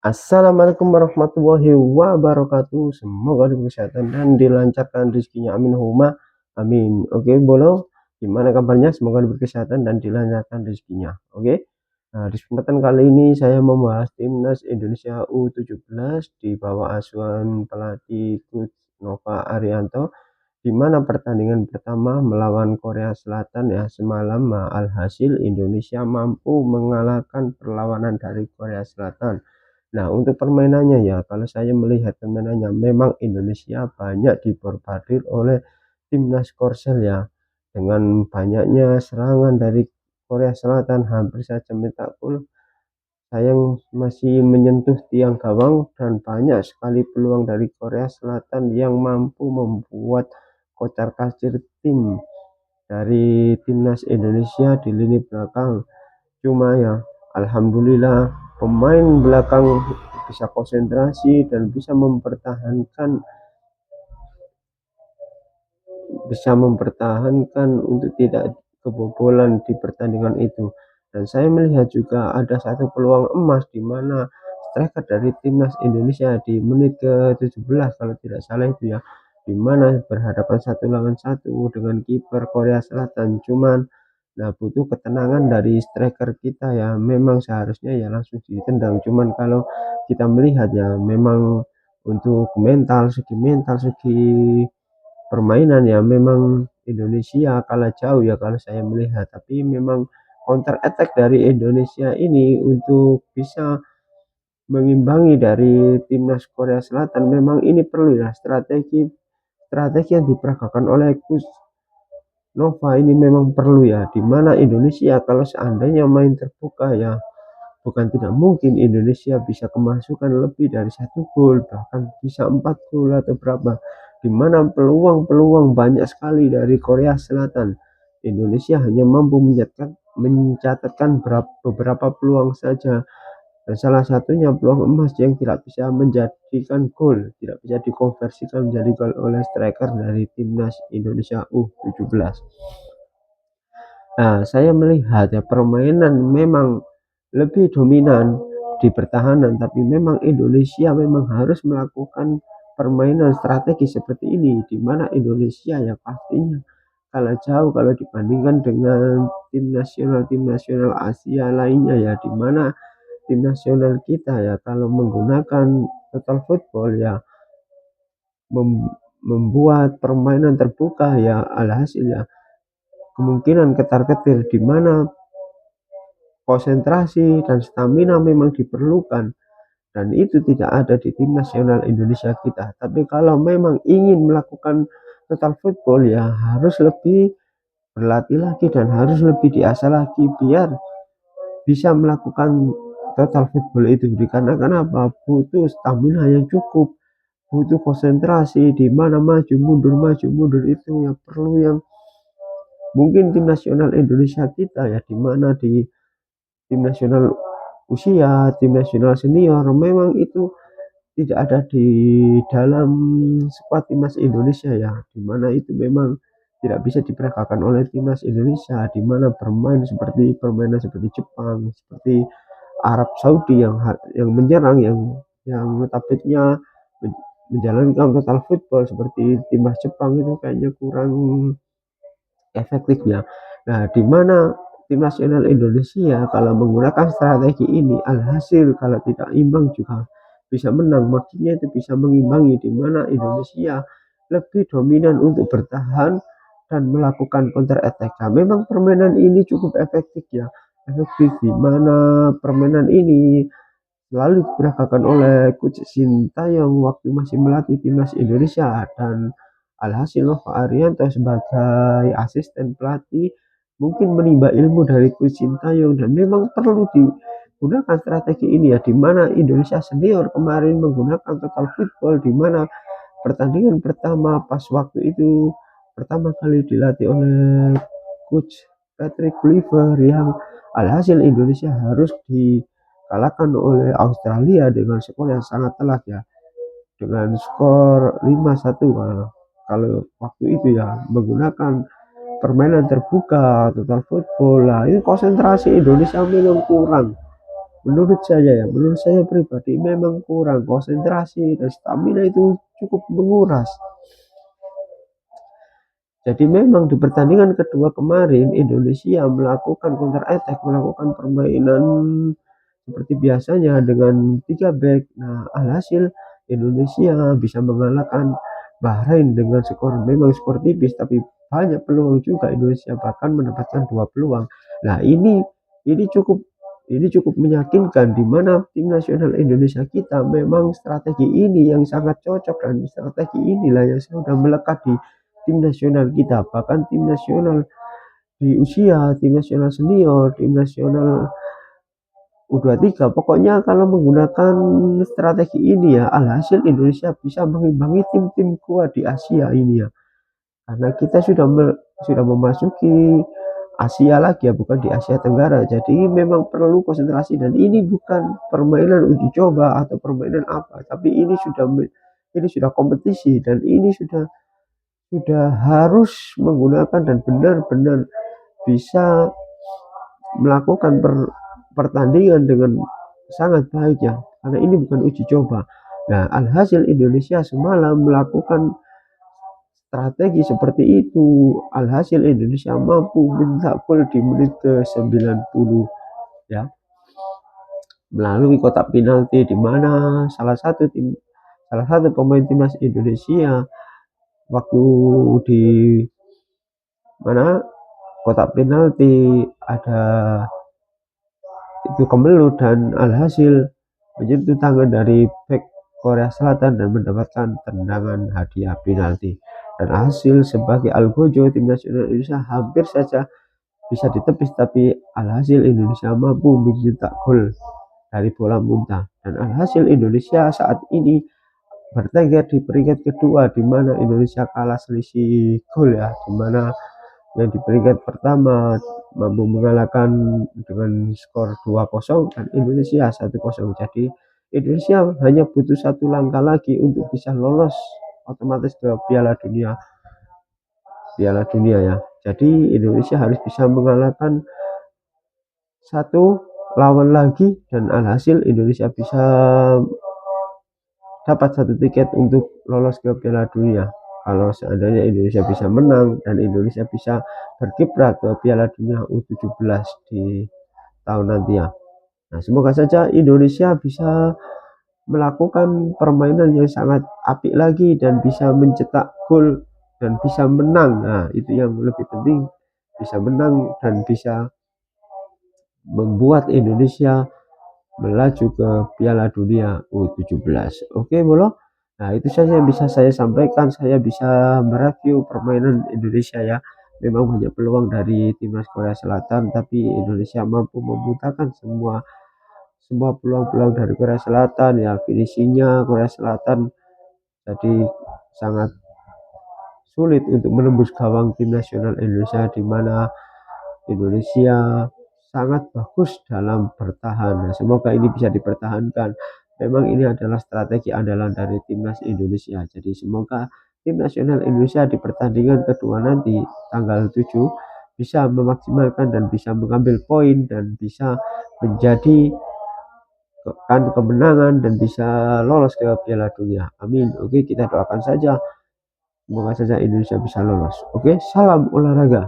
Assalamualaikum warahmatullahi wabarakatuh. Semoga diberi kesehatan dan dilancarkan rezekinya. Amin huma amin. Oke, Bolo, gimana kabarnya? Semoga diberi kesehatan dan dilancarkan rezekinya. Oke. Nah, di kesempatan kali ini saya membahas timnas Indonesia U17 di bawah asuhan pelatih Coach Nova Arianto, di mana pertandingan pertama melawan Korea Selatan ya semalam alhasil Indonesia mampu mengalahkan perlawanan dari Korea Selatan. Nah, untuk permainannya ya, kalau saya melihat permainannya memang Indonesia banyak diborbardir oleh timnas Korsel ya. Dengan banyaknya serangan dari Korea Selatan hampir saja mencetak gol, sayang masih menyentuh tiang gawang dan banyak sekali peluang dari Korea Selatan yang mampu membuat kocar-kacir tim dari timnas Indonesia di lini belakang. Cuma ya, alhamdulillah pemain belakang bisa konsentrasi dan bisa mempertahankan untuk tidak kebobolan di pertandingan itu. Dan saya melihat juga ada satu peluang emas di mana striker dari timnas Indonesia di menit ke-17 kalau tidak salah itu ya, di mana berhadapan satu lawan satu dengan kiper Korea Selatan. Cuman nah butuh ketenangan dari striker kita ya, memang seharusnya ya langsung ditendang. Cuman kalau kita melihat ya memang untuk segi permainan ya memang Indonesia kalah jauh ya kalau saya melihat, tapi memang counter attack dari Indonesia ini untuk bisa mengimbangi dari timnas Korea Selatan, memang ini perlu ya strategi yang diperagakan oleh Coach Nova ini memang perlu ya, di mana Indonesia kalau seandainya main terbuka ya bukan tidak mungkin Indonesia bisa kemasukan lebih dari satu gol, bahkan bisa 4 gol atau berapa, di mana peluang-peluang banyak sekali dari Korea Selatan. Indonesia hanya mampu mencatatkan beberapa peluang saja, dan salah satunya peluang emas yang tidak bisa menjadikan gol, tidak bisa dikonversikan menjadi gol oleh striker dari timnas Indonesia U17. Nah, saya melihat ya permainan memang lebih dominan di pertahanan, tapi memang Indonesia memang harus melakukan permainan strategi seperti ini, di mana Indonesia ya pastinya kalah jauh kalau dibandingkan dengan tim nasional Asia lainnya ya, di mana tim nasional kita ya kalau menggunakan total football ya membuat permainan terbuka ya, alhasil ya kemungkinan ketar-ketir di mana konsentrasi dan stamina memang diperlukan, dan itu tidak ada di tim nasional Indonesia kita. Tapi kalau memang ingin melakukan total football ya harus lebih berlatih lagi dan harus lebih diasah lagi biar bisa melakukan total football itu. Dikarenakan apa? Butuh stamina yang cukup, butuh konsentrasi di mana maju mundur itu yang perlu, yang mungkin tim nasional Indonesia kita ya, di mana di tim nasional usia, tim nasional senior memang itu tidak ada di dalam skuad timnas Indonesia ya, di mana itu memang tidak bisa diperagakan oleh timnas Indonesia, di mana permainan seperti Jepang, seperti Arab Saudi yang menyerang, yang notabene menjalankan total football seperti timnas Jepang itu kayaknya kurang efektif ya. Nah, di mana tim nasional Indonesia kalau menggunakan strategi ini, alhasil kalau tidak imbang juga bisa menang. Maksudnya itu bisa mengimbangi, di mana Indonesia lebih dominan untuk bertahan dan melakukan counter attack. Nah, memang permainan ini cukup efektif ya, efektif di mana permainan ini selalu diperagakan oleh Coach Sintayong waktu masih melatih timnas Indonesia, dan alhasil Nova Arianto sebagai asisten pelatih mungkin menimba ilmu dari Coach Sintayong, dan memang perlu digunakan strategi ini ya, di mana Indonesia senior kemarin menggunakan total football, di mana pertandingan pertama pas waktu itu pertama kali dilatih oleh Coach Patrick Kluivert, yang alhasil Indonesia harus dikalahkan oleh Australia dengan skor yang sangat telak ya, dengan skor 5-1 kalau waktu itu ya, menggunakan permainan terbuka total football. Lah ini konsentrasi Indonesia memang kurang, menurut saya pribadi memang kurang konsentrasi dan stamina itu cukup menguras. Jadi memang di pertandingan kedua kemarin Indonesia melakukan counter attack, melakukan permainan seperti biasanya dengan 3 back. Nah, alhasil Indonesia bisa mengalahkan Bahrain dengan skor memang skor tipis tapi banyak peluang juga Indonesia bahkan mendapatkan 2 peluang. Nah, ini cukup meyakinkan di mana tim nasional Indonesia kita memang strategi ini yang sangat cocok dan strategi inilah yang sudah melekat di tim nasional kita. Bahkan tim nasional di usia, tim nasional senior, tim nasional U23, pokoknya kalau menggunakan strategi ini ya, alhasil Indonesia bisa mengimbangi tim-tim kuat di Asia ini ya. Karena kita sudah memasuki Asia lagi ya, bukan di Asia Tenggara. Jadi memang perlu konsentrasi dan ini bukan permainan uji coba atau permainan apa, tapi ini sudah kompetisi dan ini sudah harus menggunakan dan benar-benar bisa melakukan pertandingan dengan sangat baik ya, karena ini bukan uji coba. Nah, alhasil Indonesia semalam melakukan strategi seperti itu, alhasil Indonesia mampu mencetak gol di menit ke-90 ya, melalui kotak penalti di mana salah satu pemain timnas Indonesia waktu di mana kotak penalti ada itu kemelut dan alhasil menyentuh tangan dari bek Korea Selatan dan mendapatkan tendangan hadiah penalti. Dan hasil sebagai algojo tim nasional Indonesia hampir saja bisa ditepis tapi alhasil Indonesia mampu mencetak gol dari bola muntah. Dan alhasil Indonesia saat ini bertengger di peringkat kedua di mana Indonesia kalah selisih gol ya, di mana yang di peringkat pertama mampu mengalahkan dengan skor 2-0 dan Indonesia 1-0. Jadi Indonesia hanya butuh satu langkah lagi untuk bisa lolos otomatis ke Piala Dunia ya. Jadi Indonesia harus bisa mengalahkan satu lawan lagi dan alhasil Indonesia bisa dapat satu tiket untuk lolos ke Piala Dunia. Kalau seandainya Indonesia bisa menang dan Indonesia bisa berkiprah ke Piala Dunia U17 di tahun nanti ya. Nah, semoga saja Indonesia bisa melakukan permainan yang sangat apik lagi dan bisa mencetak gol dan bisa menang. Nah, itu yang lebih penting, bisa menang dan bisa membuat Indonesia melaju ke Piala Dunia U17. Oke, Bolo. Nah, itu saja yang bisa saya sampaikan. Saya bisa mereview permainan Indonesia ya. Memang banyak peluang dari timnas Korea Selatan, tapi Indonesia mampu membutakan semua peluang-peluang dari Korea Selatan ya. Finishingnya Korea Selatan jadi sangat sulit untuk menembus gawang tim nasional Indonesia, di mana Indonesia sangat bagus dalam bertahan. Nah, semoga ini bisa dipertahankan. Memang ini adalah strategi andalan dari timnas Indonesia. Jadi semoga tim nasional Indonesia di pertandingan kedua nanti tanggal 7 bisa memaksimalkan dan bisa mengambil poin dan bisa menjadi kemenangan dan bisa lolos ke Piala Dunia. Amin. Oke, kita doakan saja. Semoga saja Indonesia bisa lolos. Oke, salam olahraga.